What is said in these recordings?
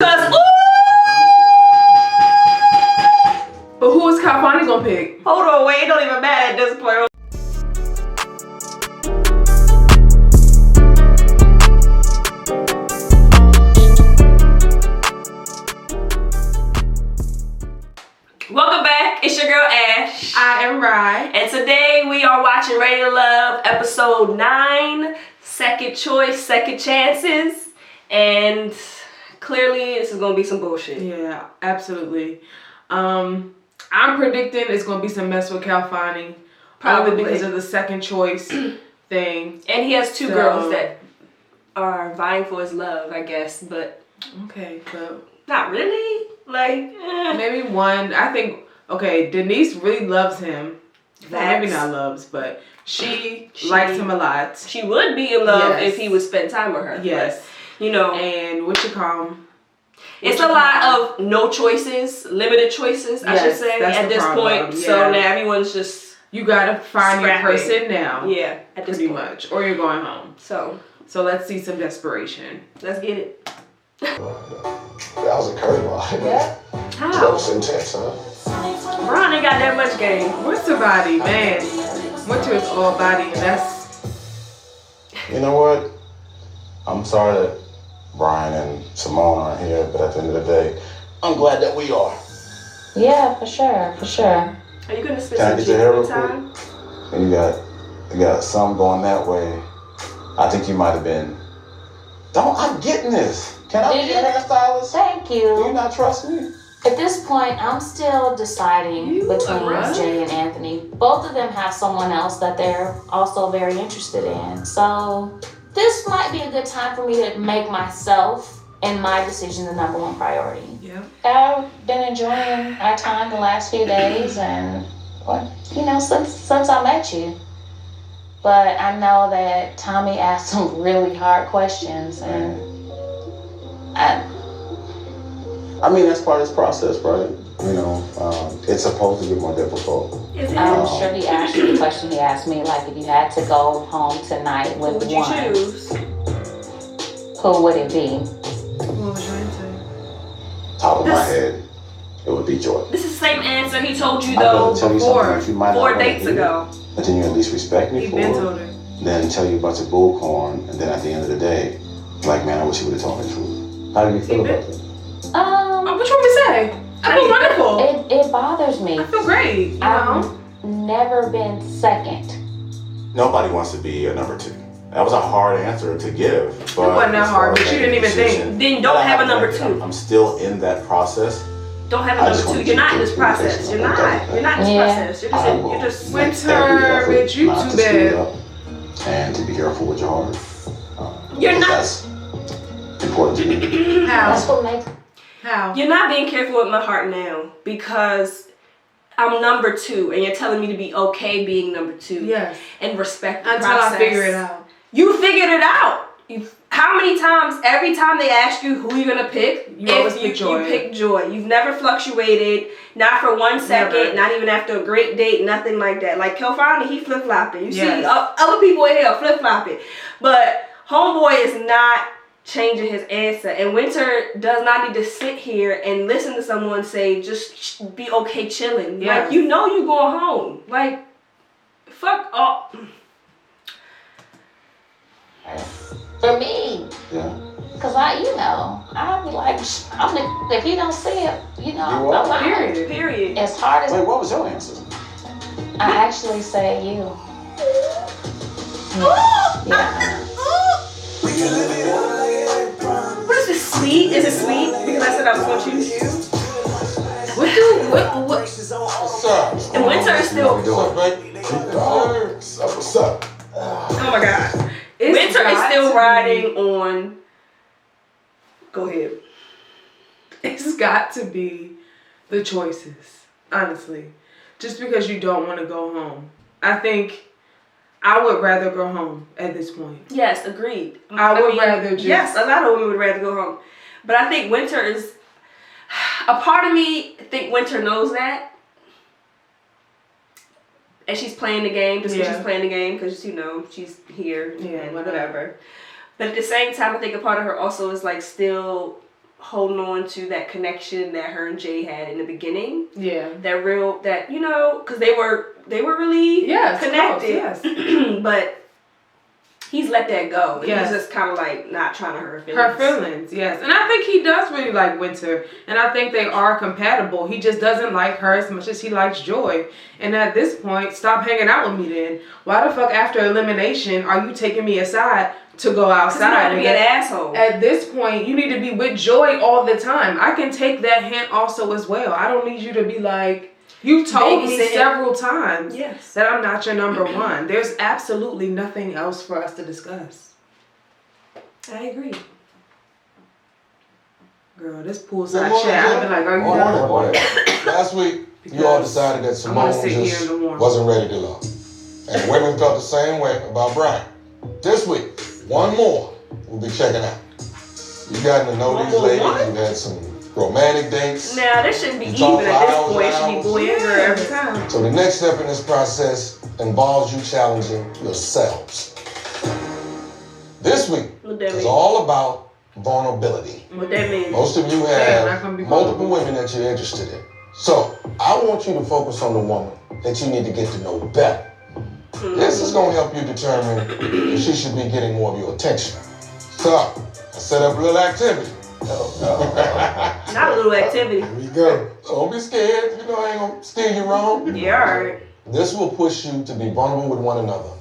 Cause but who is Kalfani gonna pick? Hold on, wait, it don't even matter at this point. Welcome back, it's your girl Ash. I am Rye. And today we are watching Ready to Love episode 9, Second Choice, Second Chances. And clearly this is gonna be some bullshit. Yeah, absolutely. I'm predicting it's gonna be some mess with Kalfani. Probably because of the second choice thing. And he has two girls that are vying for his love, I guess, but okay, so not really. Like maybe one. I think Denise really loves him. Facts. Maybe not loves, but she likes him a lot. She would be in love if he would spend time with her. Yes. But, you know, and it's a lot of no choices, limited choices, I should say, at this point. Yeah. So now everyone's just you gotta find your person now. Yeah, at this pretty point. much, or you're going home. So let's see some desperation. Let's get it. That was a curveball. Yeah. How? That was intense, huh? Ron ain't got that much game. Wynter body, man. Wynter is all body, and that's. You know what? I'm sorry that Brian and Simone aren't here, but at the end of the day, I'm glad that we are. Yeah, for sure, for sure. Are you gonna spend Can I some get your hair real time? quick? And you got some going that way. I think you might have been. I'm getting this. Can I be your hairstylist? Thank you. Do you not trust me? At this point, I'm still deciding between Jay and Anthony. Both of them have someone else that they're also very interested in. So this might be a good time for me to make myself and my decision the number one priority. Yeah. I've been enjoying our time the last few days and, since I met you. But I know that Tommy asked some really hard questions and I mean, that's part of this process, right? You know, it's supposed to get more difficult. I'm sure he asked you the question he asked me, like if you had to go home tonight with who would you choose? Who would it be? What was your answer? Top of my head, it would be Joy. This is the same answer he told you though before, 4 dates ago. But then you at least respect me for it. Then tell you a bunch of bullcorn, and then at the end of the day, like, man, I wish you would have told me the truth. How do you feel about that? What you want me to say? I feel wonderful. It bothers me. I feel great. You know? I've never been second. Nobody wants to be a number 2. That was a hard answer to give. But it wasn't that hard, but you didn't even think. Then don't have a number 2. I'm still in that process. Don't have a number 2. You're not in this process. You're not. You're not in this process. You're just Wynter, bitch, you too bad. And to be careful with your heart. You're not. That's important to me. How? That's what makes. How? You're not being careful with my heart now because I'm number 2 and you're telling me to be okay being number 2. Yes. And respect the Until process. I figure it out. You figured it out. How many times, every time they ask you who you're gonna pick, you always pick Joy. You pick Joy. You've never fluctuated, not for 1 second, Never. not even after a great date, nothing like that. Like Kalfani, he flip-flopping. You Yes. see other people in here flip-flopping. But Homeboy is not changing his answer. And Wynter does not need to sit here and listen to someone say, just be okay chilling. Yes. Like, you know you going home. Like, fuck off. For me. Yeah. Because I'll be like, if you don't see it, You are. Period. As hard as Wait, what was your answer? I actually say you. Yeah. What is this, sweet? Is it sweet? Because I said I was going to choose you. What? What's up? And Wynter is still. What's up? Oh my God. Wynter is still riding on. Go ahead. It's got to be the choices, honestly. Just because you don't want to go home. I think I would rather go home at this point. Yes, agreed. I would rather just. Yes, a lot of women would rather go home. But I think Wynter is. A part of me think Wynter knows that. And she's playing the game just because she's playing the game because, she's here and whatever. But at the same time, I think a part of her also is like still holding on to that connection that her and Jay had in the beginning. Yeah. That you know, because they were really connected. Close, yes. But he's let that go. And Yes. he's just kind of like not trying to hurt her feelings. Her feelings, yes. And I think he does really like Wynter. And I think they are compatible. He just doesn't like her as much as he likes Joy. And at this point, stop hanging out with me then. Why the fuck after elimination are you taking me aside to go outside? And be an asshole. At this point, you need to be with Joy all the time. I can take that hint also as well. I don't need you to be like... You've told me several times that I'm not your number one. There's absolutely nothing else for us to discuss. I agree. Girl, this poolside chat, I've been like, are you done? Last week, you all decided that Simone just wasn't ready to love. And women felt the same way about Brian. This week, one more we'll be checking out. You gotten to know these ladies. You've had some romantic dates. Now, this shouldn't be even at this point. It should be boy and girl every time. So the next step in this process involves you challenging yourselves. This week is all about vulnerability. What that means? Most of you have multiple women that you're interested in. So I want you to focus on the woman that you need to get to know better. This is going to help you determine if she should be getting more of your attention. So I set up a little activity. Not a little activity. Here we go. Don't be scared. You know I ain't gonna steer you wrong. Yeah, alright. This will push you to be vulnerable with one another,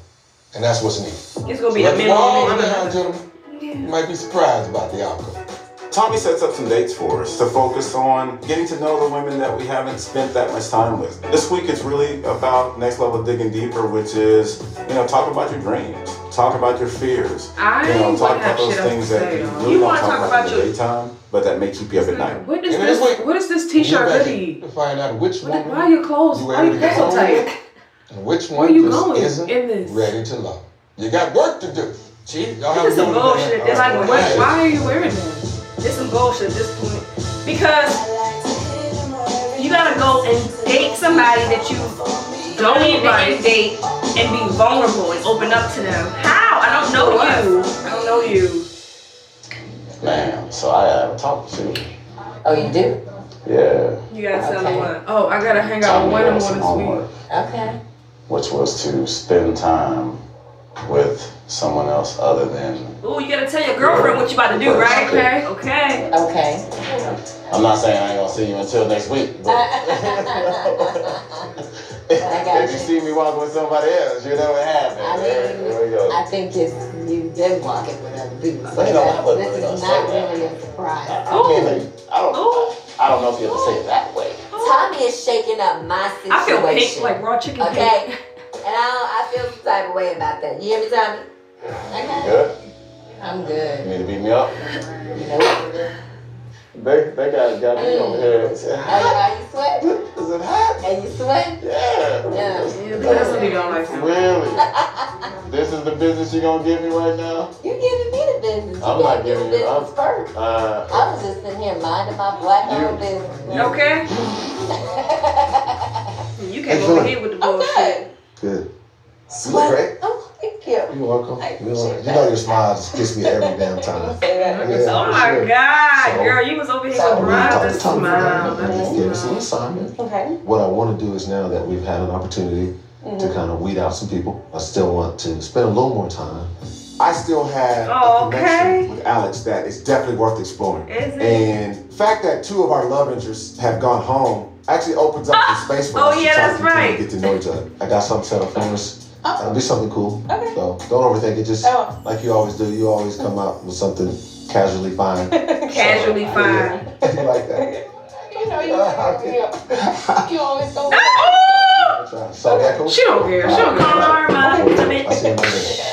and that's what's needed. It's gonna be a minimum. Gentlemen, you might be surprised about the outcome. Tommy sets up some dates for us to focus on getting to know the women that we haven't spent that much time with. This week it's really about next level digging deeper, which is, talk about your dreams, talk about your fears. Talk about those things that you really don't talk about in the daytime, but that may keep you up at night. What is this t-shirt hoodie? To find out which woman why are your clothes so tight? And which one just isn't ready to love. You got work to do. Y'all have some bullshit. Why are you wearing this? It's some bullshit at this point. Because you gotta go and date somebody that you don't need to date and be vulnerable and open up to them. How? I don't know you. I don't know you. Man, so I haven't talked to you. Oh, you do? Yeah. You gotta tell me what. Oh, I gotta hang out with one more this week. Okay. Which was to spend time with someone else other than... Ooh, you gotta tell your girlfriend what you about to do, right? Okay. I'm not saying I ain't gonna see you until next week, but... if you see me walking with somebody else, you know what happened. I think you've been walking with other people. So this is not really a surprise. I don't know if you have to say it that way. Tommy is shaking up my situation. I feel pink like raw chicken. Okay? And I feel some type of way about that. You hear me, Tommy? You good? I'm good. You need to beat me up? Nope. They got me over here. Are you sweating? Is it hot? Are you sweating? Yeah. That's what you don't like. Really? This is the business you're gonna give me right now? You're giving me the business. I'm not giving you business first. I was just sitting here minding my black-owned business. Okay. You came over here with the bullshit. Good. You look great. Oh, thank you. You're welcome. You know your smile just gets me every damn time. Oh my God, girl, you was over here with Brian to smile. Gave us an assignment. Okay. What I want to do is now that we've had an opportunity to kind of weed out some people, I still want to spend a little more time. I still have a connection with Alex that is definitely worth exploring. Is it? And the fact that two of our love interests have gone home actually opens up some space for us to try to get to know each other. I got something set up for us. It'll be something cool. Okay. So don't overthink it. Just like you always do. You always come out with something casually fine. Casually fine. You like that? You know, you always go. So that cool? She don't care. She don't care. Karma. I see you later.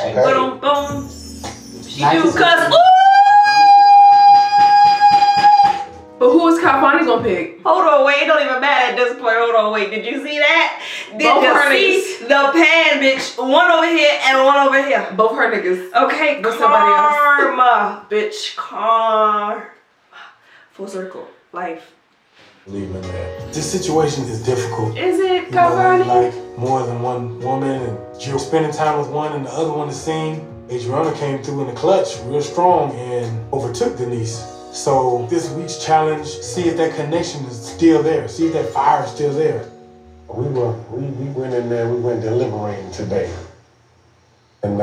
Okay. Boom, boom. She do, cause But who is Kalfani gonna pick? hold on, wait, it don't even matter at this point. Hold on, wait, did you see that? Did Both you her see the pan, bitch? One over here and one over here. Both her niggas. Okay, With somebody else. karma, bitch, karma. Full circle, life. Believe in that. This situation is difficult. Is it, You know, Kalfani? like more than one woman, and you're spending time with one and the other one is seen. Adriana came through in the clutch real strong and overtook Denise. So this week's challenge, see if that connection is still there. See if that fire is still there. We went in there, we went deliberating today. And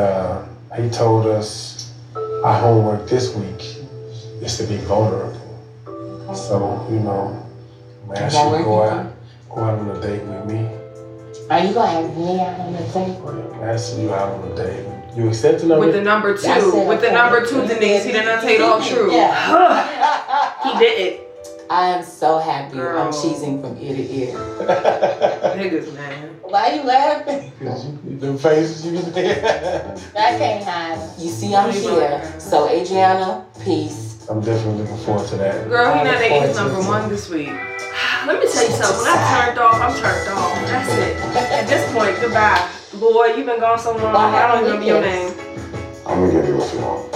he told us our homework this week is to be vulnerable. So, you know, I'm gonna ask you to go out on a date with me. Are you gonna ask me out on a date? I'm asking you out on a date. You accepting of With it? the number 2. I said With the okay. number 2, Denise. He did not tell you the whole truth. Yeah. He didn't. I am so happy. Girl. I'm cheesing from ear to ear. Niggas, man. Why you laughing? Them faces you did. I can't hide them. You see, I'm here. So, Adriana, peace. I'm definitely looking forward to that. Girl, he not dating number 1 this week. Let me tell you something. When I turned off, I'm turned off. That's it. At this point, goodbye. Boy, you've been gone so long. I don't remember your name. I'm gonna give you what you want.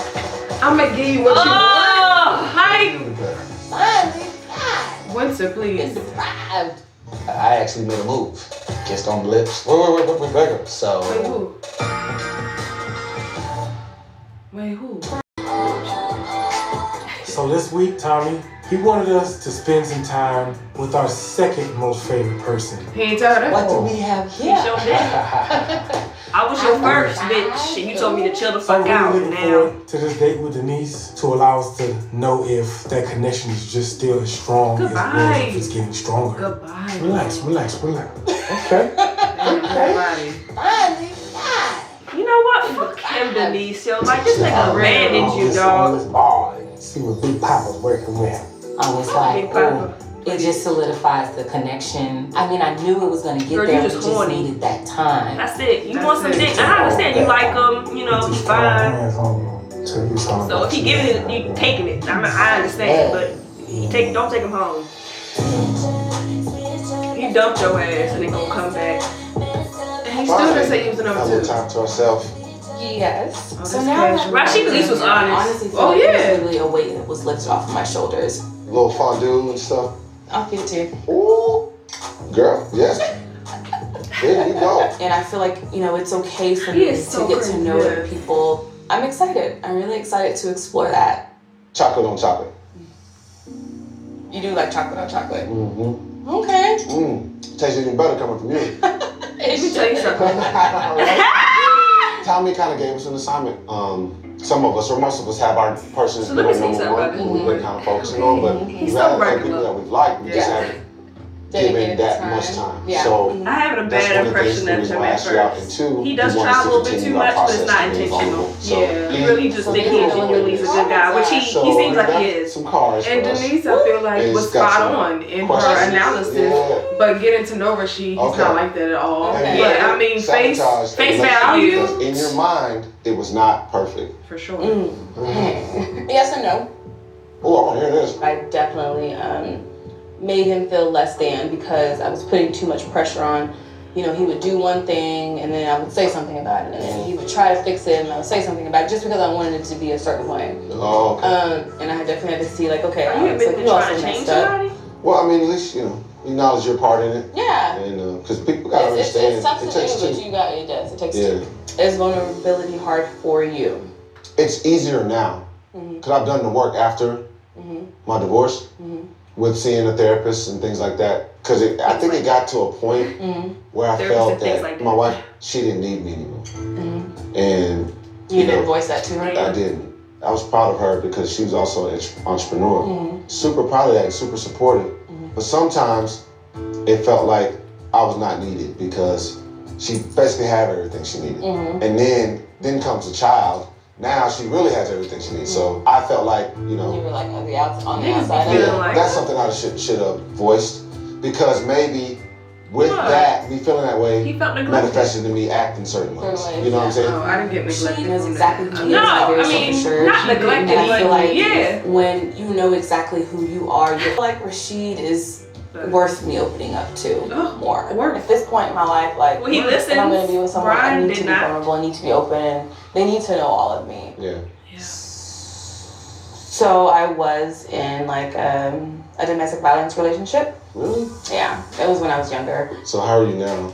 I'm gonna give you what you want. Like, Finally, God. Wynter, please. Deprived. I actually made a move. Kissed on the lips. Wait, Rebecca. So. Wait, who? So this week, Tommy, he wanted us to spend some time with our second most favorite person. He ain't tell her that. What do we have He here? sure did. I was your first, bitch. And you told me to chill the So I'm fuck out. really looking Now. forward to this date with Denise to allow us to know if that connection is just still as strong as Goodbye. if it's getting stronger. Goodbye. Relax. Okay. Everybody. Finally, God. You know what? Fuck him, Denise. Yo, like, this nigga abandoned you, dog. See what Big Papa's working with. I was like, Big Papa. it just solidifies the connection. I mean, I knew it was gonna get Girl, there. you We just just horny. needed that time. That's it. You That's want some it. dick. I understand you like him. You know, he's fine. So if he giving it, you taking it. I understand, but don't take him home. He dumped your ass and they gonna come back. And he still didn't say he was the Have a number little 2. time to ourselves. Yes. Oh, So that's now, casual. Rasheed at least was honest. honestly, feel Oh, like yeah. it was really a weight that was lifted off of my shoulders. A little fondue and stuff. I'll give it to you. Ooh, girl, yes. There you go. And I feel like, you know, it's okay for He me is so to get to crazy, know yeah. people. I'm excited. I'm really excited to explore that. Chocolate on chocolate. You do like chocolate on chocolate? Mm-hmm. Okay. Tastes even better coming from you. Let me tell you something. Tommy kind of gave us an assignment. Some of us, or most of us, have our persons So that let are me say number something, one, brother. who we're kind of focusing on, but He's we've so had other people regular. that we've liked, we just Yeah. haven't Dedicated given that time. much time. Yeah. So I have a that's bad one of the things impression the of reason him why I at asked you out. And first. two, He does we want try us a to little bit continue too our much, but it's process not to being intentional. vulnerable. So, Yeah, you really just think he genuinely is a good guy, which he seems like he is. Some cars And for us. Denise, I feel like, And was it's got spot some on in her questions. analysis. Yeah. But getting to know Rasheed, he's Okay. not like that at all. Okay. But I mean, face Sabotage the relationship value, because in your mind, it was not perfect. for sure. Yes and no. Oh, I want to hear this. I definitely made him feel less than because I was putting too much pressure on. You know, he would do one thing and then I would say something about it, and then he would try to fix it and I would say something about it just because I wanted it to be a certain way. Oh, okay. And I definitely had to see, like, okay, Are you Alex, like, admitting you to also trying to change messed up. somebody? Well, I mean, at least, acknowledge your part in it. Yeah. And because people got to It's understand, tough to it takes do, but two. you got it. Does. It takes Yeah. two. Is vulnerability hard for you? It's easier now because I've done the work after my divorce with seeing a therapist and things like that. Because I think it got to a point where I Therapists felt and things that like that. my wife, she didn't need me anymore. And You didn't voice that to her? I didn't. I was proud of her because she was also an entrepreneur. Super proud of that and super supportive. But sometimes it felt like I was not needed because she basically had everything she needed. And then comes a child. Now she really has everything she needs. So I felt like, You were like on the outside. feeling like- that's something I should have voiced because maybe with What? that, me feeling that way, He felt neglected. manifested to me acting certain ways. You know what I'm saying? Oh, I didn't get neglected. She knows exactly who you No, are. Very I mean, self-assured. not neglected, And I feel but like yeah. when you know exactly who you are, you feel like Rasheed is worth me opening up to more. Worth. At this point in my life, like, Well, he if I'm going to be with listens. someone, I Brian need did to be not. vulnerable, I need to be open, and they need to know all of me. Yeah. So I was in like a domestic violence relationship. Really? Yeah, it was when I was younger. So how are you now?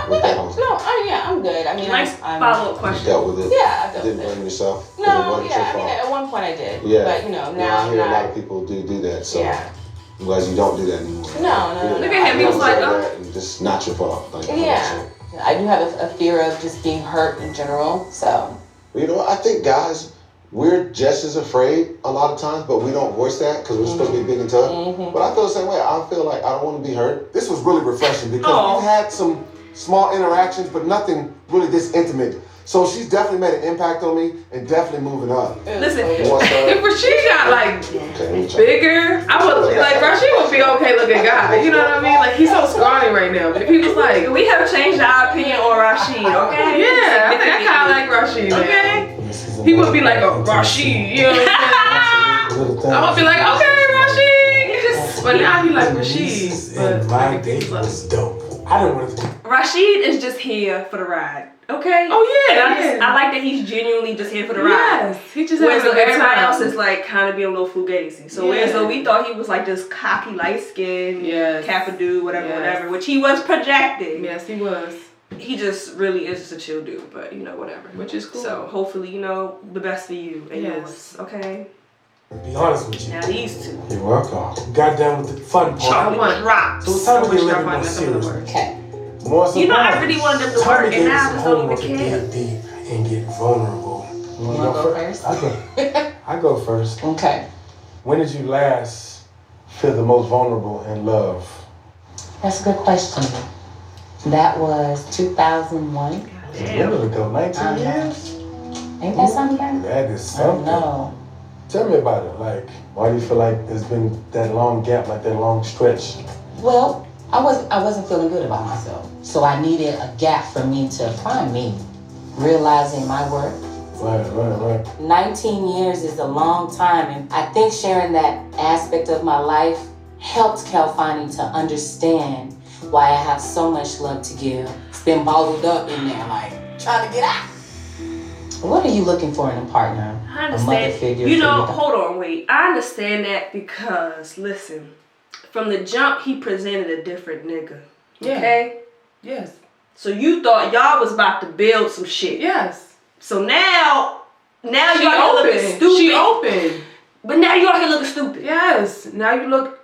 with that whole I'm good. I mean, Nice follow-up question. You dealt with it. Yeah, I dealt Didn't with it. blame yourself. No, It wasn't yeah, your I mean, fault. at one point I did. Yeah. But, now I hear a lot not. of people do that, so Yeah. I'm glad you don't do that anymore. No. Look at him, he was like, that and just not your fault. Like, Yeah. I do have a fear of just being hurt in general, so. You know, I think guys, we're just as afraid a lot of times, but we don't voice that because we're supposed to be big and tough. But I feel the same way. I feel like I don't want to be hurt. This was really refreshing because we've had some small interactions, but nothing really this intimate. So she's definitely made an impact on me and definitely moving up. Listen, You want some? If Rasheed got like Okay, bigger, I would like Rasheed would be okay looking guy. You know what I mean? Like he's so scrawny right now. But if he was like, we have changed our opinion on Rasheed, okay? yeah, I think I kind of like Rasheed. Man. Okay. He would be like a Rasheed. You know what I'm saying? I would be like, okay, Rasheed. But now he like Rasheed. And But my date was dope. I don't want to. Rasheed is just here for the ride, okay? Oh yeah, And I like that he's genuinely just here for the ride. Yes, he just Whereas having a good everybody time. else is like kind of being a little fugazi. So whereas though we thought he was like this cocky light skin, Kappa dude, whatever, which he was projecting. Yes, he was. He just really is just a chill dude, but whatever. Which is cool. So hopefully, the best for you and yours, okay? Be honest with you. Now these two. You're welcome. Got done with the fun part. Chocolate rocks. So it's time to get a Start little more finding some of the serious. Okay. More I really wanted them to Time work, get and now I some just don't homework even and care. dig deep and get vulnerable. You want to go first? I go first. Okay. When did you last feel the most vulnerable in love? That's a good question. That was 2001. It's a little ago, 19 years? Ain't that something? That is I something. know. Tell me about it. Like, why do you feel like there's been that long gap, like that long stretch? Well, I wasn't feeling good about myself. So I needed a gap for me to find me, realizing my worth. Right. 19 years is a long time, and I think sharing that aspect of my life helped Calfani to understand why I have so much love to give. It's been bottled up in there, like trying to get out. What are you looking for in a partner? I A mother understand. figure. Hold on, wait. I understand that because, listen, from the jump, he presented a different nigga. Yeah. Okay? Yes. So you thought y'all was about to build some shit. Yes. So now She y'all here looking open. stupid. She open. But now y'all here looking stupid. Yes. Now you look.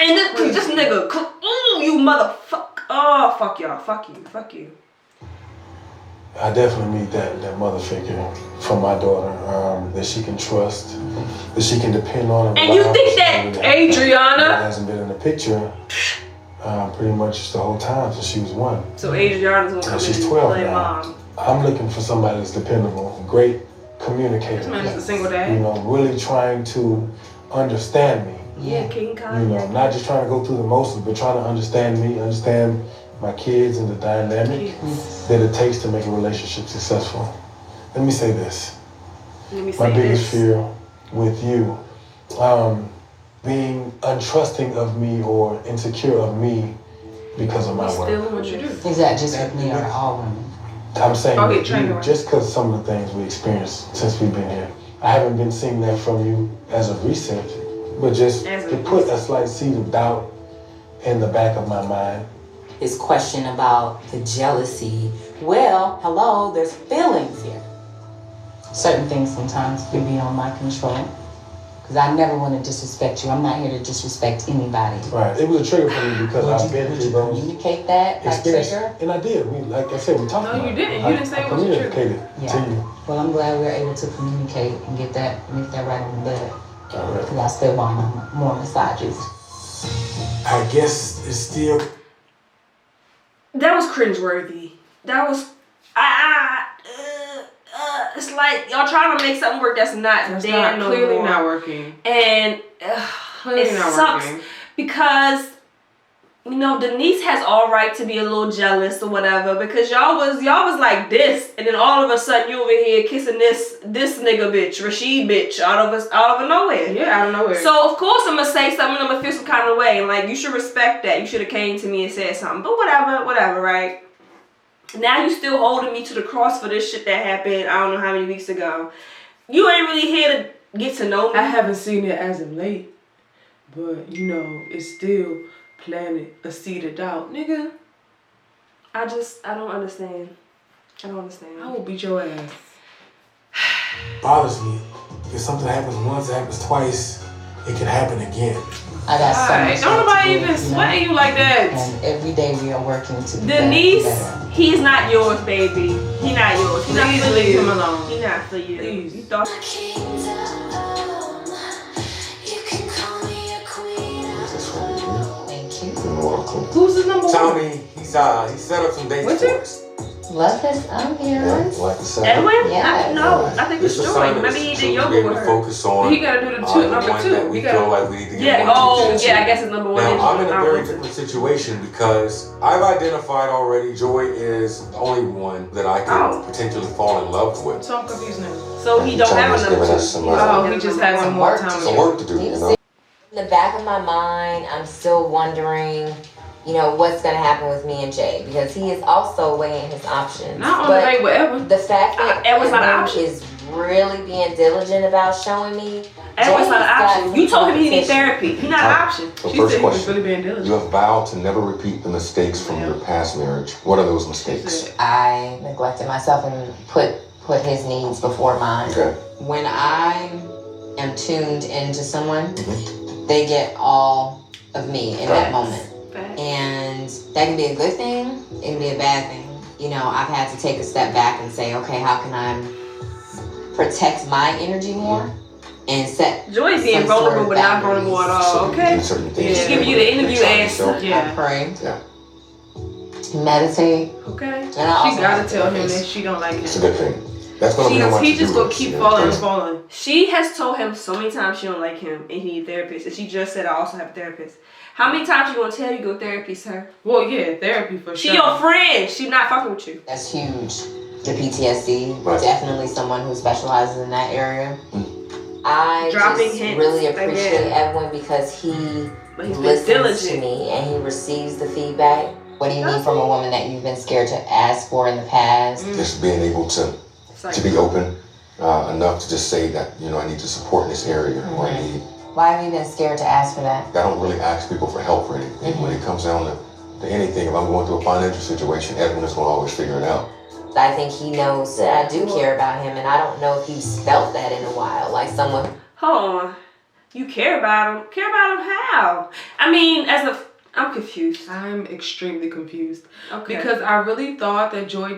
And this nigga, ooh, you motherfucker. Oh, fuck y'all. Fuck you. I definitely need that mother figure for my daughter that she can trust, that she can depend on. And you think that Adriana hasn't been in the picture pretty much the whole time since she was 1. So Adriana's gonna come She's in and 12 play now. mom. I'm looking for somebody that's dependable, great communicator. This man is a single dad. Really trying to understand me. Yeah, King Kanye. Not just trying to go through the motions, but trying to understand me, understand my kids and the dynamic that it takes to make a relationship successful. Let me say this. My biggest fear with you, being untrusting of me or insecure of me because of my work. what you do. Is that just with me or all women? I'm saying Okay, with train you, her. just because some of the things we experienced since we've been here. I haven't been seeing that from you as of recent, but just to put a slight seed of doubt in the back of my mind. His question about the jealousy. Well, hello, there's feelings here. Certain things sometimes can be on my control. Because I never want to disrespect you. I'm not here to disrespect anybody. Right. It was a trigger for me because I've been Would through you those communicate that, like experiences. trigger? And I did. Like I said, we talked about it. No, you didn't. You didn't say it was a trigger. communicated to you. Well, I'm glad we were able to communicate and make that right on the bed. All right. Because I still want more massages. I guess it's still. That was cringeworthy. That was, it's like y'all trying to make something work that's not That's there not no clearly more. not working. And Clearly it not sucks working. because Denise has all right to be a little jealous or whatever because y'all was like this, and then all of a sudden you over here kissing this nigga bitch, Rasheed bitch, out of nowhere. Yeah, out of nowhere. So of course I'm gonna say something. I'm gonna feel some kind of way, and like you should respect that. You should have came to me and said something. But whatever, right? Now you still holding me to the cross for this shit that happened. I don't know how many weeks ago. You ain't really here to get to know me. I haven't seen it as of late, but it's still planted a seed of doubt, nigga. I don't understand. I don't understand. I will beat your ass. Bothers me. If something happens once, it happens twice, it can happen again. I got so Alright, much don't work nobody to do, even sweat you like that. And every day we are working to be Denise, better. he's not yours, baby. He not yours. He's not Please for leave you. him alone. He not for you. Please. You thought Thank you. You're welcome. Who's the number one? Tommy, he set up some dates Wynter? for us. Love this. I'm here. Like the second. Edwin? Yes. No, I think it's This Joy. assignment Maybe is he to did be yoga able with to her. focus on He gotta do the the number one two. that we He gotta. feel like we need to get Yeah. more Oh, attention yeah. I to. guess it's number one. Now, I'm in a Not very Wynter. different situation because I've identified already Joy is the only one that I could potentially fall in love with. So I'm confused now. So he don't have Tommy's another giving two. us some, Oh, he just has some more time. some work to do, you know? In the back of my mind, I'm still wondering, you know, what's gonna happen with me and Jay because he is also weighing his options. Not on the date with Edwin. The fact that Edwin's not an Edwin option. is really being diligent about showing me. Edwin's not an Jay's option. got You told him he need competition. therapy. He's not an option. So She first said he was question. really being You diligent. have vowed to never repeat the mistakes from your past marriage. What are those mistakes? I neglected myself and put his needs before mine. Okay. When I am tuned into someone, Mhm. they get all of me in that moment. Facts. And that can be a good thing, it can be a bad thing. You know, I've had to take a step back and say, okay, how can I protect my energy more and set Joy's being some sort vulnerable, of but not vulnerable at all. So you Okay. do certain things. Yeah. to Give you the interview challenge answer. yourself. Yeah. I pray, Yeah. meditate, Okay. and I also She gotta have tell him therapist. that she don't like It's a him. good thing. That's gonna be on my He just to-do gonna list, keep you know? falling and falling. She has told him so many times she don't like him and he need a therapist. And she just said I also have a therapist. How many times you gonna tell you go to therapy, sir? Well, yeah, therapy for She sure. your friend. She not fucking with you. That's huge. The PTSD, Right. definitely someone who specializes in that area. I Dropping just hints really appreciate again. Edwin because he But he's been listens to diligent. me and he receives the feedback. What do you need from a woman that you've been scared to ask for in the past? Just being able to be open enough to just say that, you know, I need to support in this area. Or I need. Why have you been scared to ask for that? I don't really ask people for help for anything. When it comes down to anything, if I'm going through a financial situation, Edwin is going to always figure it out. I think he knows that I do care about him, and I don't know if he's felt that in a while. Like someone. Hold on. You care about him? Care about him how? I mean, I'm confused. I'm extremely confused Okay. because I really thought that Joy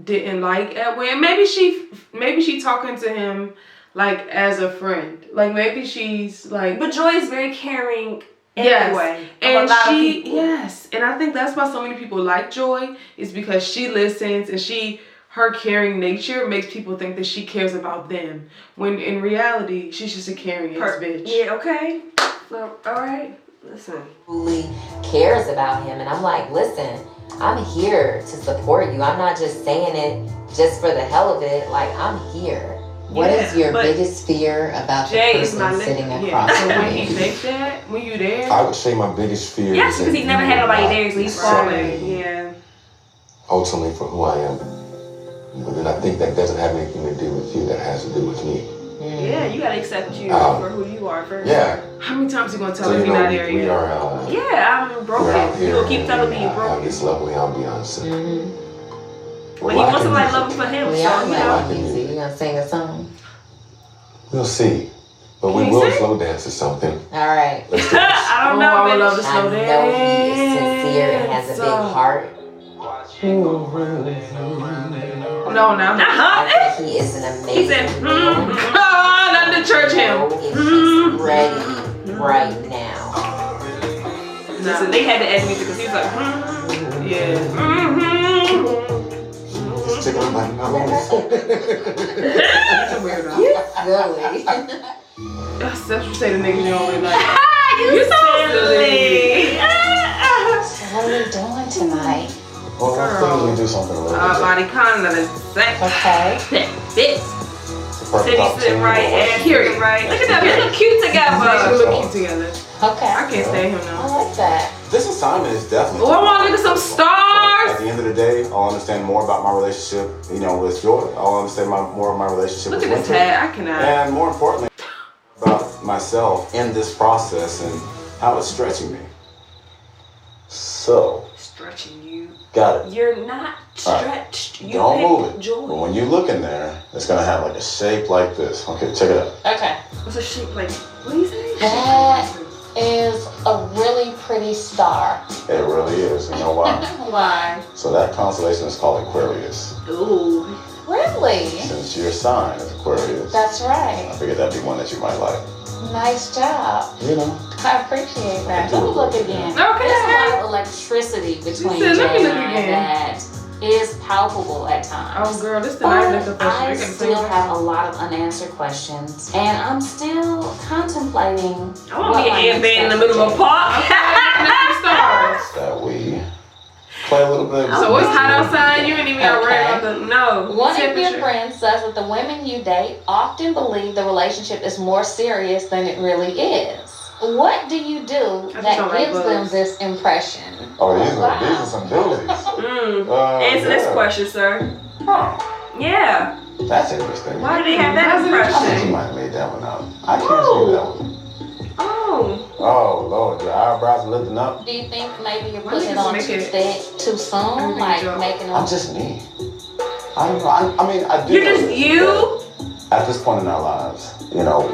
didn't like Edwin. Maybe she talking to him like as a friend. Like maybe she's like. But Joy is very caring Yes. anyway. And of a lot of she, people. yes, and I think that's why so many people like Joy is because she listens and her caring nature makes people think that she cares about them. When in reality, she's just a caring ass bitch. Yeah, okay. Well, alright. Listen. Truly cares about him, and I'm like, listen, I'm here to support you. I'm not just saying it just for the hell of it. Like, I'm here. What is your but biggest fear about the Jay is my person nigga. sitting Yeah. across So from when he you? think that, when you there, I would say my biggest fear Yes, is because that he's never you had will nobody not there, so he's accept falling. me Yeah. ultimately for who I am. But then I think that doesn't have anything to do with you. That has to do with me. Yeah, you gotta accept you for who you are first. Yeah. how many times you gonna tell So him you you're know, not there we yet? are. Yeah, I'm We're out broken. here. You gonna keep telling me and you're have broken. this lovely ambiance. But he wants somebody loving for him, We so are you like know. music. You gonna sing a song? We'll see. But we Can you will sing? slow dance to something. All right. Let's do this. I don't Oh, know, I would bitch. love to I slow know he is sincere and has a big dance. heart. No, now. Uh-huh. I think he is an He said, amazing man. Oh, not the church hymn. If he's ready right now. Listen, they had to add music because he was like, Yeah. It's tickling my nose. That's a weirdo. Silly. That's what you say to niggas you don't really like. you so silly. So what are we doing tonight? Well, let's we do something a little bit. Body content is sex. Okay. Bitch. Perfect Titty sit opportunity right, to watch. ass sit right. Look at that, they look cute They together. look cute together. Okay. I can't stand him I now. like that. This assignment is definitely. Oh, I want to look at some At stars. the end of the day, I'll understand more about my relationship, you know, with Joy. I'll understand more of my relationship Look with at this Wynter. hat. I cannot. And more importantly, about myself in this process and how it's stretching me. So, Stretching you. Got it. You're not stretched. You Don't move picked it. joy. But when you look in there, it's gonna have like a shape like this. Okay, check it out. Okay. What's a shape like? What do you say? That is a really pretty star. It really is. You know why? Why? So that constellation is called Aquarius. Ooh. Really? Since your sign is Aquarius, That's I right. figured that'd be one that you might like. Nice job. You know? I appreciate that. Let me look again. Okay. There's a lot of electricity between said, "Let me Jay look and I again." that is palpable at times. Oh, girl, this the night liquor But I question. still have a lot of unanswered questions, and I'm still contemplating. I want to be an ant band in the middle of a park. Stars. That we play a little bit. So it's hot outside. You ain't even got to worry about the No. One of your temperature. friends says that the women you date often believe the relationship is more serious than it really is. What do you do just that don't like gives them bugs. this impression? Oh, these are some doozies. Answer this Yeah. question, sir. Huh. Yeah. That's interesting. Why do they have that I think you impression? might have made that one up. I can't see that one. Oh. Oh, Lord, your eyebrows are lifting up. Do you think maybe you're Why putting it don't you on just too make it thick, too soon, everything like joke? making I'm them? just me. I don't know. I mean, I do. You're know just this, you? that At this point in our lives, you know,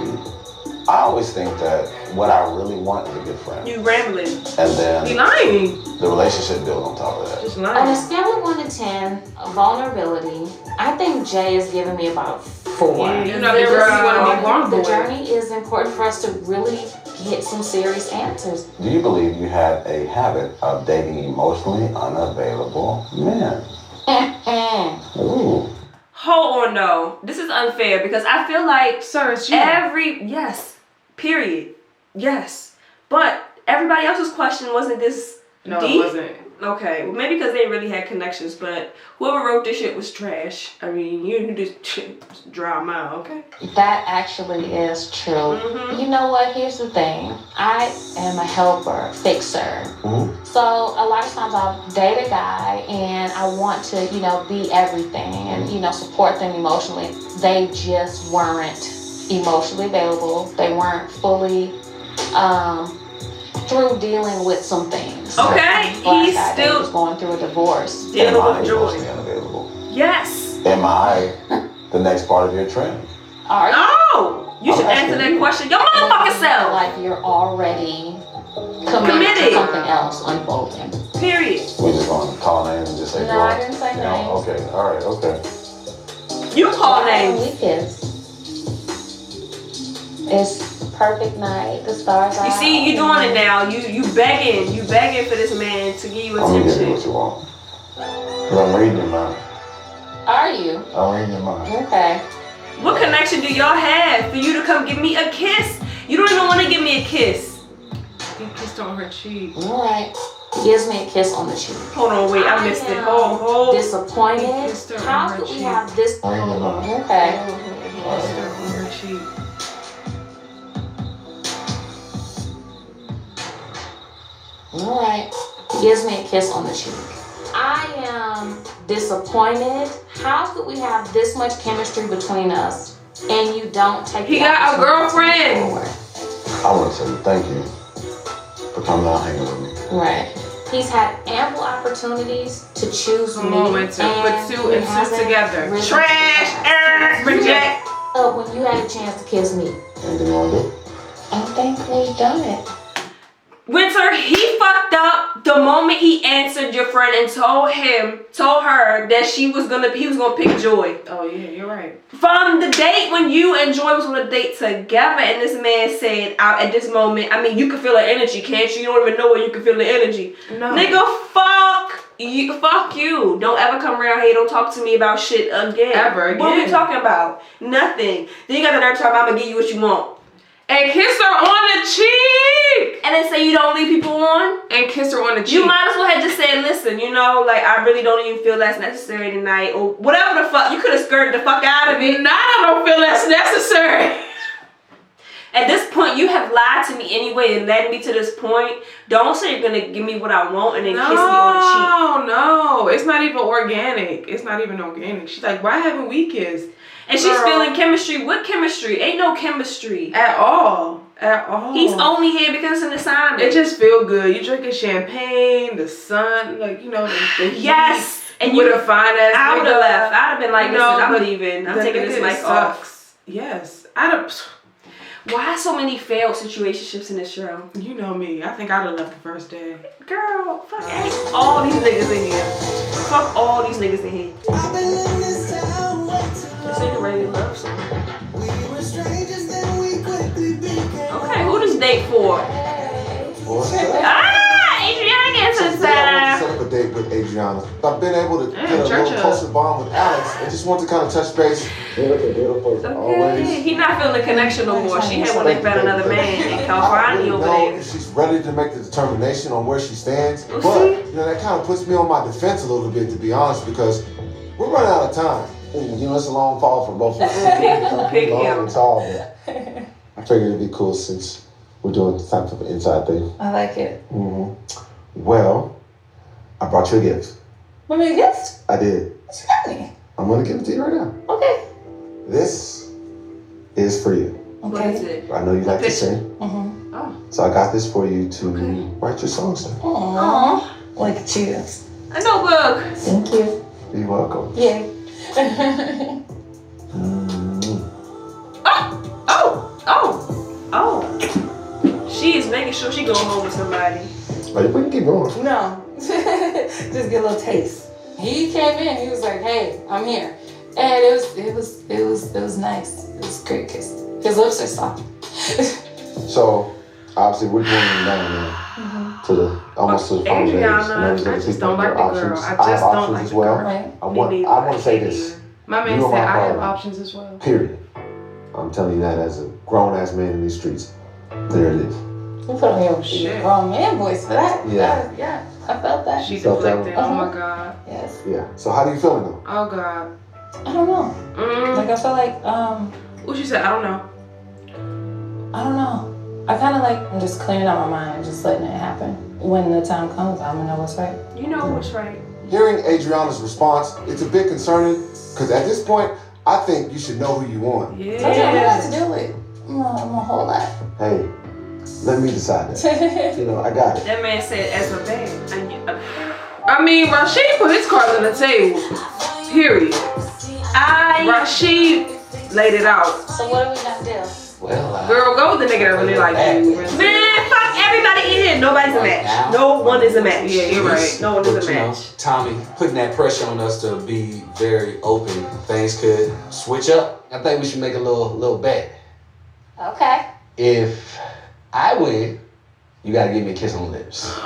I always think that what I really want is a good friend. You rambling. And He then lying. the relationship built on top of that. Just On a lying. scale of 1 to 10, vulnerability, I think Jay is giving me about 4. Yeah, you know the girl you want to be vulnerable The with. journey is important for us to really get some serious answers. Do you believe you have a habit of dating emotionally unavailable men? Ooh. Hold on, though. This is unfair because I feel like Sir, it's you. yes, period, yes. But everybody else's question wasn't this No, deep. it wasn't. Okay, well maybe because they really had connections, but whoever wrote this shit was trash. I mean, you just draw them out, okay? That actually is true. Mhm. You know what? Here's the thing. I am a helper, fixer. Mhm. So a lot of times I'll date a guy and I want to, be everything and, support them emotionally. They just weren't emotionally available. They weren't fully through dealing with some things. Okay, Black he's guy that still was going through a divorce. dealing Am I with joy. emotionally unavailable? Yes. Am I the next part of your trend? Are you? No! You should I'm answer asking that you. question. Your When you motherfucking feel self. like you're already committed Committed. to something else unfolding. Period. We just gonna call names and just say No, joy? I didn't say No? names. Okay, all right, okay. You call Why names. don't we kiss? It's perfect night. The stars are You see, you doing it now. You begging for this man to give you I'm gonna give you attention. what you want. 'Cause I'm reading your mind. Are you? I'm reading your mind. Okay. What connection do y'all have for you to come give me a kiss? You don't even want to give me a kiss. He kissed on her cheek. All right. He gives me a kiss on the cheek. Hold on, wait, I missed it. am Hold. Disappointed. Kissed her How on her could we cheek. have this? I'm reading your mind. Okay. Kissed her on her cheek. All right. He gives me a kiss on the cheek. I am disappointed. How could we have this much chemistry between us and you don't take He the got a opportunity to girlfriend. move forward? I want to say thank you for coming out hanging with me. Right. He's had ample opportunities to choose me. Moment to put and two he and two hasn't together. risen Trash. to that. Reject. When you had a chance to kiss me. Anything you want to do? I think we've done it. Wynter, he fucked up the moment he answered your friend and told her that he was gonna pick Joy. Oh yeah, you're right. From the date when you and Joy was on a date together and this man said at this moment, I mean you can feel the energy, can't you? You don't even know where you can feel the energy. No. Nigga, fuck you. Don't ever come around here, don't talk to me about shit again. Ever What are we again. talking about? Nothing. Then you got the nerve to talk about I'm gonna give you what you want. And kiss her on the cheek. And then say you don't leave people on. And kiss her on the cheek. You might as well have just said, listen, I really don't even feel that's necessary tonight. Or whatever the fuck. You could have skirted the fuck out of it. Nah, I don't feel that's necessary. At this point, you have lied to me anyway and led me to this point. Don't say you're going to give me what I want and then kiss me on the cheek. No. It's not even organic. It's not even organic. She's like, why haven't we kissed? And she's feeling chemistry. What chemistry? Ain't no chemistry. At all. at all. He's only here because it's an assignment. It just feel good. You drinking champagne, the sun, like, you know, the heat. Yes. And you would have fine ass. I would have left. I'd have been like, you listen, know, I'm leaving. I'm taking this mic off. Yes. I'd have. Why so many failed situationships in this show? You know me. I think I'd have left the first day. Girl, fuck all these niggas in here. Fuck all these niggas in here. This ain't a regular love song. Okay, who does date for? Adriana gets a Today I want to set up a date with Adriana. I've been able to get a little closer bond with Alex. I just want to kind of touch base. Okay, he not feeling the connection no more. She had one that found another man in California over know there. if she's ready to make the determination on where she stands. We'll But see. you know, that kind of puts me on my defense a little bit, to be honest, because we're running out of time. And, you know, it's a long fall for both of us. Pick Long him. and tall, but I figured it'd be cool since we're doing the type of inside thing. I like it. Mm-hmm. Well, I brought you a gift. Want me a gift? I did. What you got me? I'm gonna give it to you right now. Okay. This is for you. What is it? I know you like to picture. sing. Mm-hmm. Oh. So I got this for you to Okay. write your songs to. Aww. Look at you. A notebook. Thank you. You're welcome. Yay. Oh. She is making sure she going home with somebody. Like, we can keep going. No. Just get a little taste. He came in, he was like, hey, I'm here. And it was nice. It was a great kiss. His lips are soft. So, obviously, we're going down now to the almost to the final days. Adriana, I just don't like the girl. I just don't like the girl. Right? I want to say this. My man You said are my I have priority. options as well. Period. I'm telling you that as a grown-ass man in these streets. There it is. You put on your Shit. grown man voice for that. Yeah. Yeah. I felt that. She Felt that deflected. one? Oh my god. Yes. Yeah. So how do you feeling though? Oh god. I don't know. Like I feel like What she said? I don't know. I don't know. I kind of like I'm just clearing out my mind and just letting it happen. When the time comes, I'm gonna know what's right. You know what's right. Hearing Adriana's response, it's a bit concerning because at this point, I think you should know who you want. Yeah. I don't know what to do with. I'm a whole lot. Hey, let me decide that. You know, I got it. That man said as a band. I mean, Rasheed put his cards on the table. Period. Rasheed laid it out. So what are we gonna do? Well, Girl, go with the nigga that really like you. Man, fuck everybody in here. Nobody's a match. No one is a match. Yeah, you're right. No one is but, a you know, match. Tommy putting that pressure on us to be very open. Things could switch up. I think we should make a little bet. Okay. If I win, you gotta give me a kiss on the lips.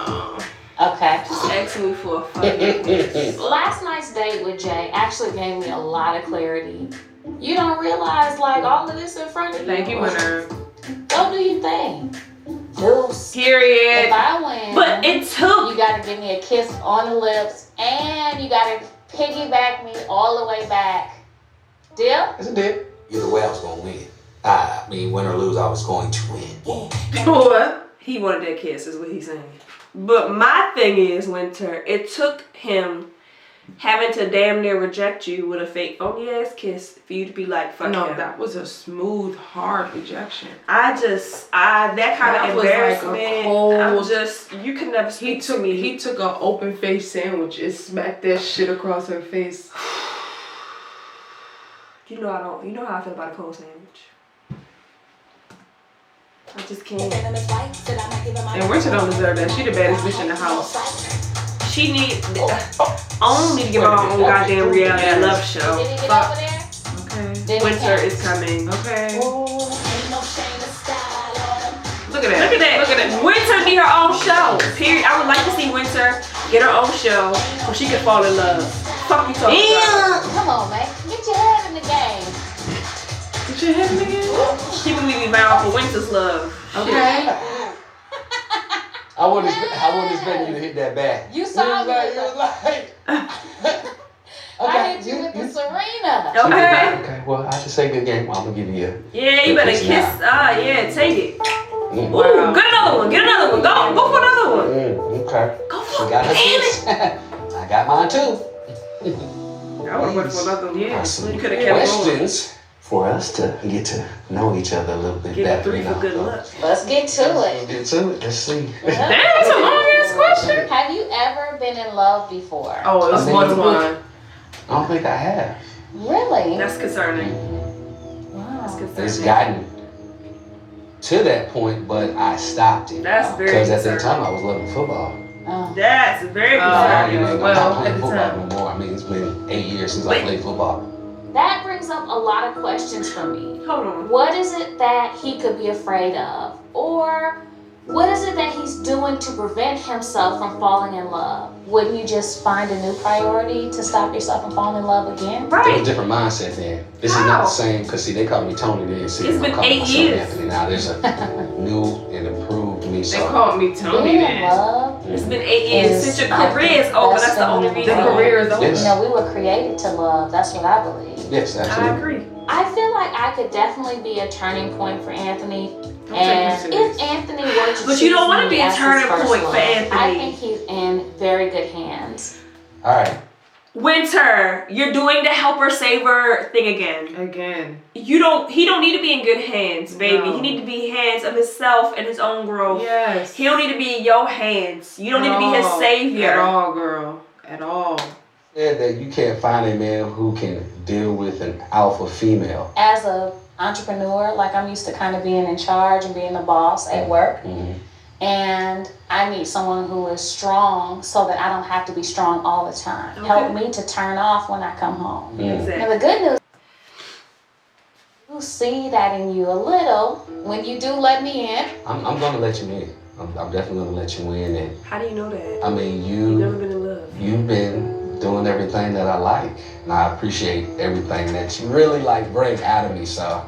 Okay. Just asking me for a fucking. Last night's date with Jay actually gave me a lot of clarity. You don't realize like all of this in front of you. Thank you, Wynter. Go do your thing. Deuce. Period. If I win, But it took. you gotta give me a kiss on the lips and you gotta piggyback me all the way back. Deal? It's a dip. Either way, I was gonna win. I mean, win or lose, I was going to win. What? He wanted that kiss, is what he's saying. But my thing is, Wynter, it took him having to damn near reject you with a fake phony ass kiss for you to be like, fuck No, him. that was a smooth, hard rejection. That kind That of was like a embarrassment. cold- You could never speak to me. He took an open face sandwich and smacked that shit across her face. You know how I feel about a cold sandwich. I just can't. And Wynter don't deserve that. She the baddest bitch in the house. She need. I don't need to give her own goddamn reality love show. Did he get Fuck. over there? Okay. Did he Winter count? is coming. Okay. Look at that. Winter need her own show. Period. I would like to see Winter get her own show so she can fall in love. Fuck you talking about. Come on, man. Get your head in the game. Get your head in the game. She would be bound for Winter's love. Okay. I wasn't expecting you to hit that back. You saw me. You was like, I hit you with the Serena. Okay. Okay, well, I should say good game. Well, I'm gonna give you a. Yeah, you better kiss. Yeah, take it. Mm. Ooh, get another one. Get another one. Go for another one. Okay. Go She for got her Damn kiss. I got mine too. I would have went for another one. Yeah, Some you could have kept going. questions for us to get to know each other a little bit Give better. 3 for good luck. Let's get to it. Get to it. Let's see. Damn, that's a long ass question. Have you ever been in love before? Oh, it's more than one. I don't think I have. Really? That's concerning. Wow. That's concerning. It's gotten to that point, but I stopped it. That's very Because at that concerning. time I was loving football. Oh. That's very I concerning. ain't well, not playing at the football time. no more. I mean, it's been 8 years since I played football. That brings up a lot of questions for me. Hold on. What is it that he could be afraid of? Or what is it that he's doing to prevent himself from falling in love? Wouldn't you just find a new priority to stop yourself from falling in love again? There's Right. a different mindset then. This is not How? the same, because see, they call me Tony then. See, It's I'm been calling 8 myself years. Anthony now. There's a new and improved me. They So called me Tony Being in then. love It's been 8 years is since your not career is over. best That's the only thing. The reason. career is over. Yes. You know, we were created to love. That's what I believe. yes, I absolutely. agree. I feel like I could definitely be a turning point for Anthony. Don't take him And serious. if Anthony were to But you don't choose wanna me be a as his turning first point for love, Anthony. I think he's in very good hands. All right. Wynter, you're doing the helper saver thing again. Again. He don't need to be in good hands, baby. No. He need to be hands of himself and his own growth. Yes. He don't need to be in your hands. You don't need to be his At savior. all, girl. At all. Said that you can't find a man who can deal with an alpha female. As a entrepreneur, like I'm used to kind of being in charge and being the boss at work. Mm-hmm. And I need someone who is strong so that I don't have to be strong all the time. Okay. Help me to turn off when I come home. Exactly. And the good news, you see that in you a little when you do let me in. I'm gonna let you in. I'm definitely gonna let you in, and How do you know that? I mean You've never you. been in love. You've been doing everything that I like, and I appreciate everything that you really like bring out of me. So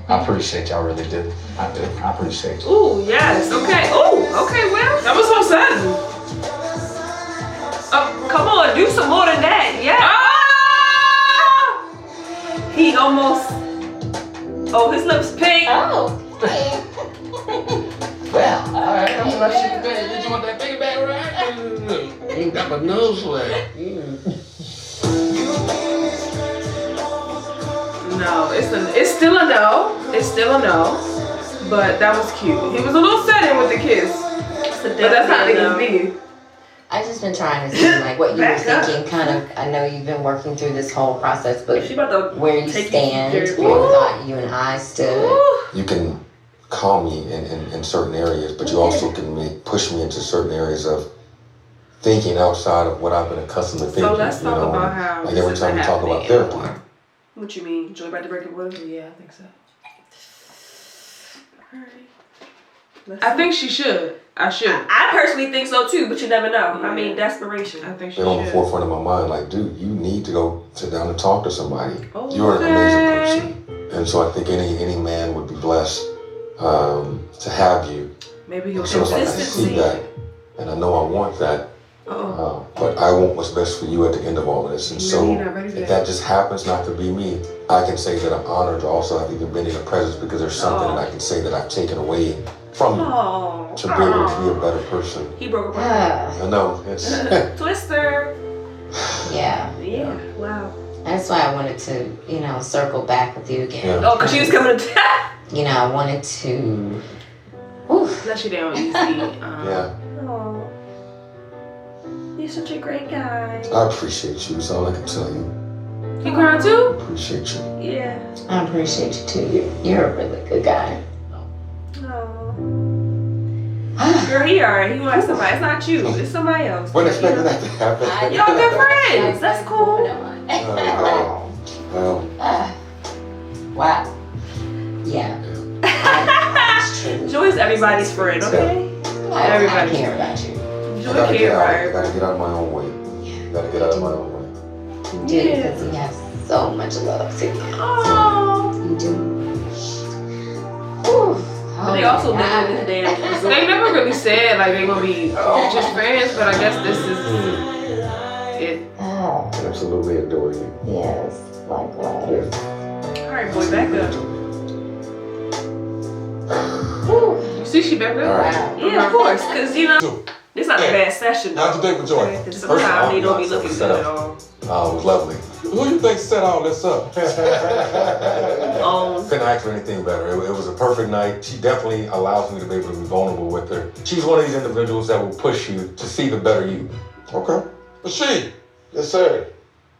I appreciate y'all, really do. I do. I appreciate you. Ooh, yes. Okay. Ooh, okay, well. That was so sudden. Oh, come on, do some more than that. Yeah. Ah! He almost. Oh, his lips pink. Oh, Well, all right. I'm gonna let you finish. Did you want that piggyback ride? You got my nose flat. No, it's still a no. It's still a no. But that was cute. He was a little set in with the kiss. But that's how niggas be. I just been trying to see like what you were Back up. thinking. Kind of, I know you've been working through this whole process, but She about to where you take stand, you where to you thought you and I stood. You can calm me in certain areas, but you also can push me into certain areas of thinking outside of what I've been accustomed to thinking. So let's talk you know? about how Like this every isn't time we talk about happening therapy. anymore. What you mean? Joy about to break up with him? Yeah, I think so. Let's I see. think she should. I should. I personally think so too, but you never know. Yeah. I mean, desperation. I think she Been on the should. forefront of my mind, like, dude, you need to go sit down and talk to somebody. Okay. You're an amazing person. And so I think any man would be blessed to have you. Maybe he'll So it's like I consistency. see that, and I know I want that, Oh, but I want what's best for you at the end of all of this. And No, so you're not ready for if that. that just happens not to be me, I can say that I'm honored to also have even been in your presence because there's something that I can say that I've taken away from you Oh. to be able to be a better person. He broke up. Ah, I know, it's, Twister. yeah. Yeah. Wow. That's why I wanted to, circle back with you again. Yeah. Oh, cause she was coming to. I wanted to. Oof. let you down easy. yeah, Oh. You're such a great guy. I appreciate you, so all I can tell you. You crying too? Appreciate you. Yeah. I appreciate you too. You're a really good guy. Oh. Girl, he alright. He wants somebody. It's not you. It's somebody else. Wasn't expecting that to happen. Y'all good friends. That's cool. Oh, well, Wow. Yeah. Joy's everybody's friend, okay? I care about you. I Joy gotta get care, out. I right? gotta get out of my own way. Gotta get out of my own way. You do, because he has so much love to you. Oh. You do. Oof. But they also live in this damn They resort. never really said like they gonna be just friends, but I guess this is it. Oh, Absolutely adore you. yes. Likewise. Alright, boy, back up. You see, she back up. Wow. Yeah, of course, because this not a bad session. How'd you date with Joy? Sometimes they don't be looking good at all. Oh, it was lovely. Who you think set all this up? Couldn't ask for anything better. It was a perfect night. She definitely allows me to be able to be vulnerable with her. She's one of these individuals that will push you to see the better you. Okay. Rasheed. Yes, sir.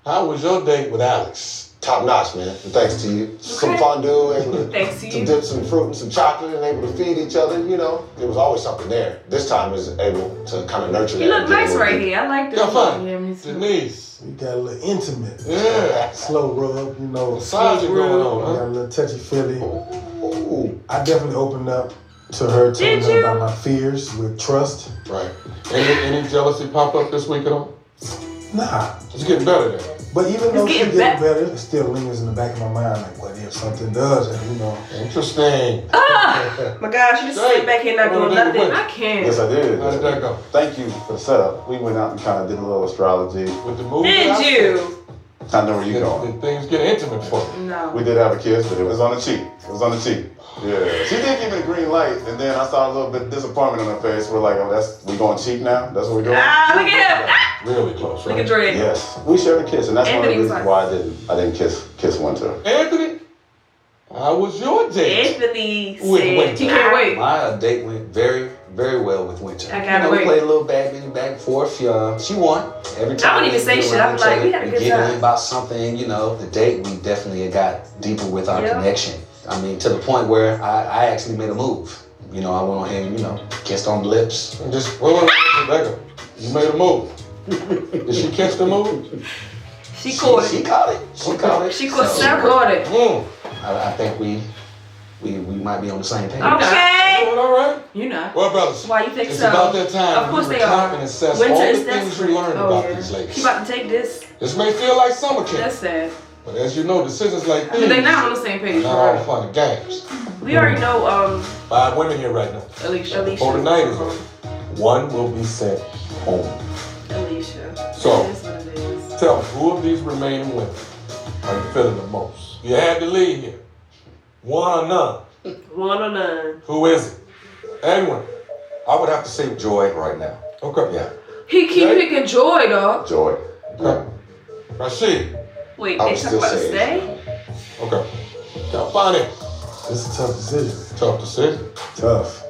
How was your date with Alex? Top notch, man. And thanks to you. Some fondue, able Thanks to to you. dip some fruit and some chocolate and able to feed each other, you know. There was always something there. This time is able to kind of nurture that. You look nice right here. I like this. Y'all fine? Yeah, me too. Denise. We got a little intimate. Yeah. Slow rub, you know. Massage going on, Got a huh? little touchy-feely. I definitely opened up to her, telling Did her you? about my fears with trust. Right. Any jealousy pop up this week at all? Nah. It's getting better then. But even though she's getting getting better, it still lingers in the back of my mind, like, what if something does, and you know. Interesting. My gosh, you just sit back here not doing nothing. I can't. Yes, I did. How did that go? Thank you for the setup. We went out and kind of did a little astrology. With the movie? Did you? I know where you're going. Did things get intimate for you? No. We did have a kiss, but it was on the cheek. It was on the cheek. Yeah. She did give me the green light, and then I saw a little bit of disappointment on her face. We're like, oh, we going cheek now? That's what we're doing? Ah, look at him. Ah, Really close, look right? at Jordan. Yes. We shared a kiss, and that's one of the Anthony was reasons like- why I didn't kiss Wynter. Anthony, how was your date? Anthony With said, Wynter. He can't wait. My date went very, very well with Wynter. I gotta we wait. played a little back and forth. She won every time. I wouldn't even say shit. I'm like, we had a good get time. in about something, the date. We definitely got deeper with our Yeah. connection. I mean, to the point where I actually made a move. I went on here and kissed on the lips. And just wait, Rebecca. You made a move. Did she catch the move? She caught She it. caught it. She caught it. She caught So, several. Got it. I think we might be on the same page. Okay. All right. You know. Well, brothers, Why you think it's so? about that time Of course we they recount are. and assess Wynter all the is things desperate. we learned Oh, about yeah. these She ladies. about to take this. This may feel like summer camp, That's sad. but as you know, decisions like But these they not on the same are page. not all Right? fun and games. We already know, 5 women here right now. Alicia. Before the night is over, one will be sent home. Alicia. So, It is what it is. tell me, who of these remaining women are you feeling the most? You had to lead here. One or none. One or none. Who is it? Anyone? I would have to say Joy right now. Okay. Yeah. He keep Okay. picking Joy, dog. Joy. Okay. Rasheed. Wait, I they would talking still about to say stay? Okay. Now, find it. It's a tough decision. Tough decision. Tough.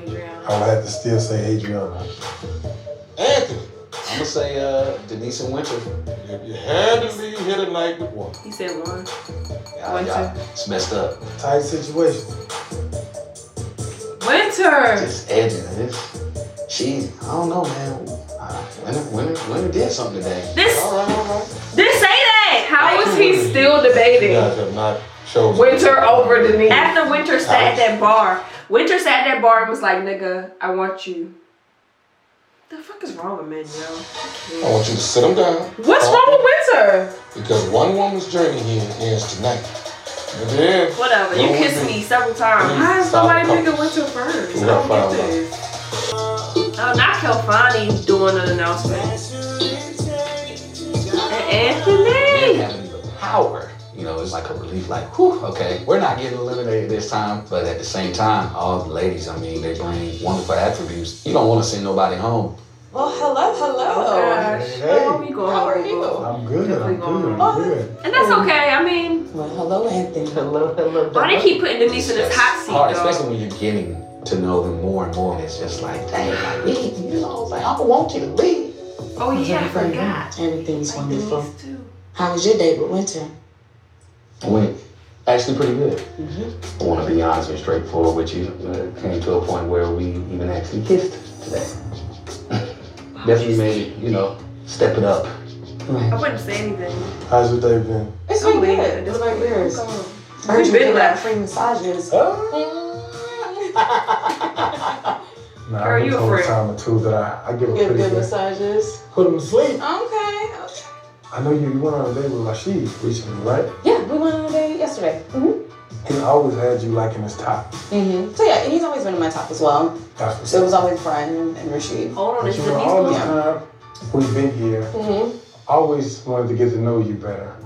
Adriana. I would have to still say Adriana. Anthony. I'm gonna say Denise and Wynter. If you had to leave here tonight with one. He said one. Wynter. It's messed up. Tight situation. Wynter. Just edging it. I don't know, man. Wynter did something today. This, All right. this say that. How is he still You debating guys have not chosen. Wynter over Denise? After Wynter sat at that bar, Wynter sat at that bar and was like, nigga, I want you. The fuck is wrong with men, yo? I want you to sit them down. What's wrong with Wynter? Because one woman's journey here ends tonight. At the end, Whatever. You Don't kissed we- me several times. Why is Solid somebody picking couples. Wynter first? We I gotta don't find get out. this. Oh, not Kelfani doing an announcement. And Anthony. Having the power, it's like a relief. Like, whew, okay, we're not getting eliminated this time, but at the same time, all the ladies, they bring wonderful attributes. You don't want to send nobody home. Well, hello. Oh, gosh. Hey. Oh, we going How are home, you? bro. I'm good. Definitely I'm good. And that's okay. I mean, Well, hello, Anthony. Hello. why they keep putting Denise in this hot seat, Hard, though? especially when you're getting to know them more and more. And it's just like, dang, like, I don't want you to leave. Oh, yeah, I forgot. Everything's Like wonderful. Denise, too. How was your date with Wynter? Went actually pretty good. I want to be honest and straightforward with you. It came to a point where we even actually kissed today. Definitely made it, step it up. I wouldn't say anything. How's your day been? It's I'm been leaving. good. What about yours? I heard We've you been giving out left. free massages. Nah, Girl, I've been you a told a friend. time or two that I give a Give pretty good good. massages. Put him to sleep. Okay. I know you went on a date with Rasheed recently, right? Yeah, we went on a date yesterday. He always had you liking his top. So yeah, he's always been in my top as well. That's what's So it up. was always Brian and Rasheed. Hold on, But is you Denise know, all the going? time we've been here, always wanted to get to know you better.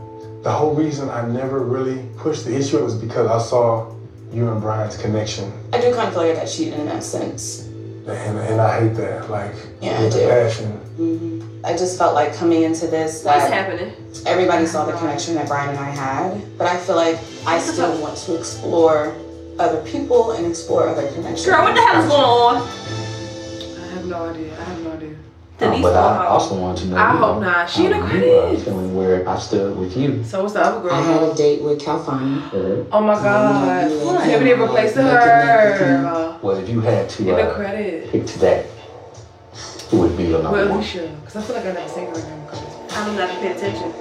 The whole reason I never really pushed the issue was because I saw you and Brian's connection. I do kind of feel like I got cheated in that sense. And I hate that. Like, Yeah, with I the do. passion. I just felt like coming into this What's that happening? everybody saw the connection that Brian and I had, but I feel like I still want to explore other people and explore other connections. Girl, what the hell is going on? I have no idea. Denise but I going home. also want to know. I hope not. She in the credits. Feeling where I stood with you. So what's the other girl? I had a date with Calfani. Oh my God. What? Maybe they replaced her. Well, if you had In the to credit. pick today, who would be your number Well, one? Alicia. Because I feel like I never seen her in the credits. I'm not paying attention.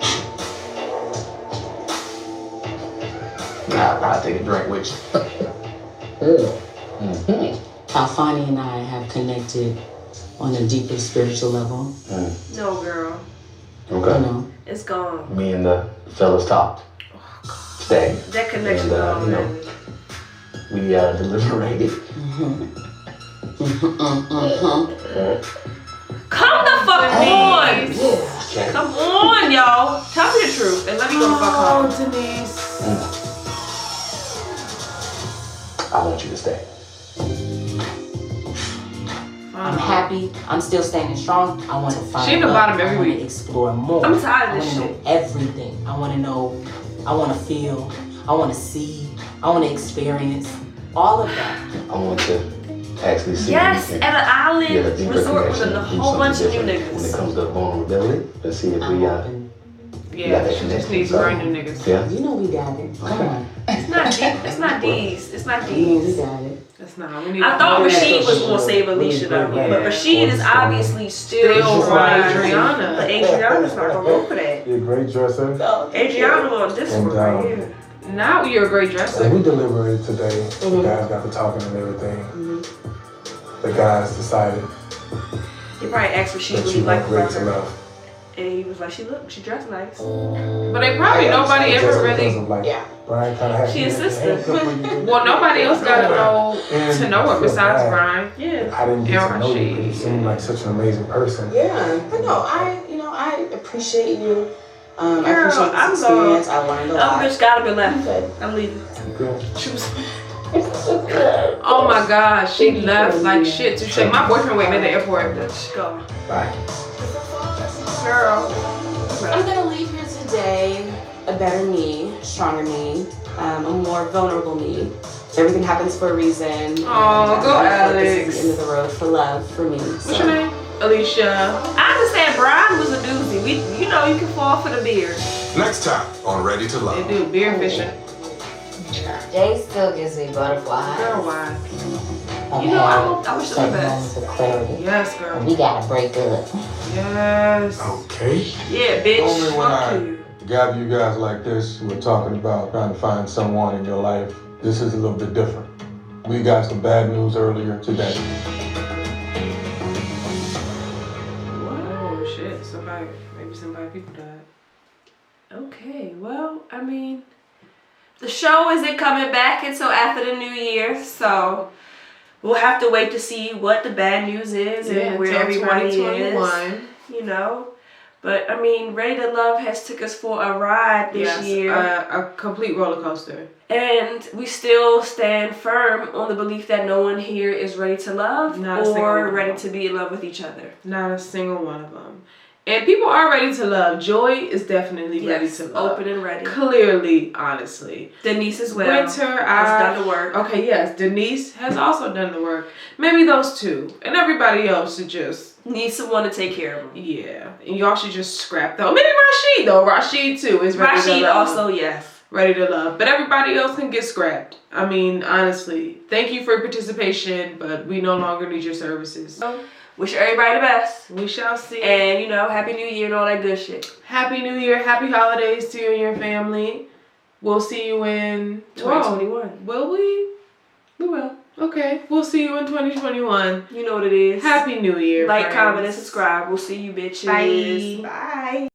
Nah, I'll take a drink with you. Calfani and I have connected on a deeper spiritual level. No, girl. Okay. You know, It's gone. Me and the fellas talked. Stay. That connection And, gone, you know, man. we deliberated. Come the fuck on! Okay. Come on, y'all. Tell me the truth and let me go the fuck home. Denise. I want you to stay. I'm happy. I'm still standing strong. I want to find She in the love. bottom every I want week. to explore more. I'm tired of this I want to know everything. I want to know. I want to feel. I want to see. I want to experience all of that. I want to actually see. Yes, if we at an island can get a deeper resort with connection, a do whole bunch of something new different when it niggas. comes to vulnerability. Let's see if we got Yeah, that she just connection. needs So, brand new niggas. Yeah. You know we got it. Come on. It's not deep. It's not D's. It's not You know we D's. got it. That's not. We need I thought to Rasheed was gonna save Alicia though, Yeah. but Rasheed is obviously still for trying. Adriana. But Adriana's not gonna go for that. You're a great dresser. Adriana on this one right here. Now you're a great dresser. And we deliberated today. The guys got to talking and everything. The guys decided He probably asked Rasheed that what you he liked were about great to her, love. and he was like, she dressed nice. But they probably nobody Just ever because really. of, like, Brian kind of had She insisted. Well, nobody else got to know her besides Brian. Yeah. I didn't get to And know you, Rasheed. but you seem like such an amazing person. Yeah, but no, I appreciate you. I Girl, appreciate I'm this experience. I learned a That lot. bitch gotta be left. Good. I'm leaving. Good. She was. Oh my God, she left like shit to shake. My boyfriend waiting at the airport. Let's go. Bye. Girl. I'm gonna leave here today a better me, stronger me, a more vulnerable me. Everything happens for a reason. Oh, go This is Alex. the end of the road for love for me. What's your name? Alicia. I understand Brian was a doozy. You know you can fall for the beard. Next time on Ready to They Love. do beer fishing. Jay still gives me butterflies. Girl, why? You know, I wish her the best. For clarity. Yes, girl. We gotta break up. Yes. Okay. Yeah, bitch. Only when Fuck I you. gather you guys like this, we're talking about trying to find someone in your life. This is a little bit different. We got some bad news earlier today. Oh shit. Maybe people died. Okay, well, I mean, the show isn't coming back until after the new year, so we'll have to wait to see what the bad news is and where until everybody is. 2021. You know, but I mean, Ready to Love has took us for a ride this year, a complete roller coaster. and we still stand firm on the belief that no one here is ready to love Not a single or one. ready to be in love with each other. Not a single one of them. And people are ready to love. Joy is definitely ready Yes, to love. open and ready. Clearly, honestly. Denise as well. Wynter has done the work. Okay, yes. Denise has also done the work. Maybe those two. And everybody else should just... Need someone to take care of them. Yeah. And y'all should just scrap though. Maybe Rasheed though. Rasheed too is ready to Rasheed love. also, yes. Ready to love. But everybody else can get scrapped. I mean, honestly. Thank you for your participation, but we no longer need your services. Wish everybody the best. We shall see. And, you know, Happy New Year and all that good shit. Happy New Year. Happy holidays to you and your family. We'll see you in 2021. Will we? We will. Okay. We'll see you in 2021. You know what it is. Happy New Year. Like, friends. comment, and subscribe. We'll see you bitches. Bye. Bye.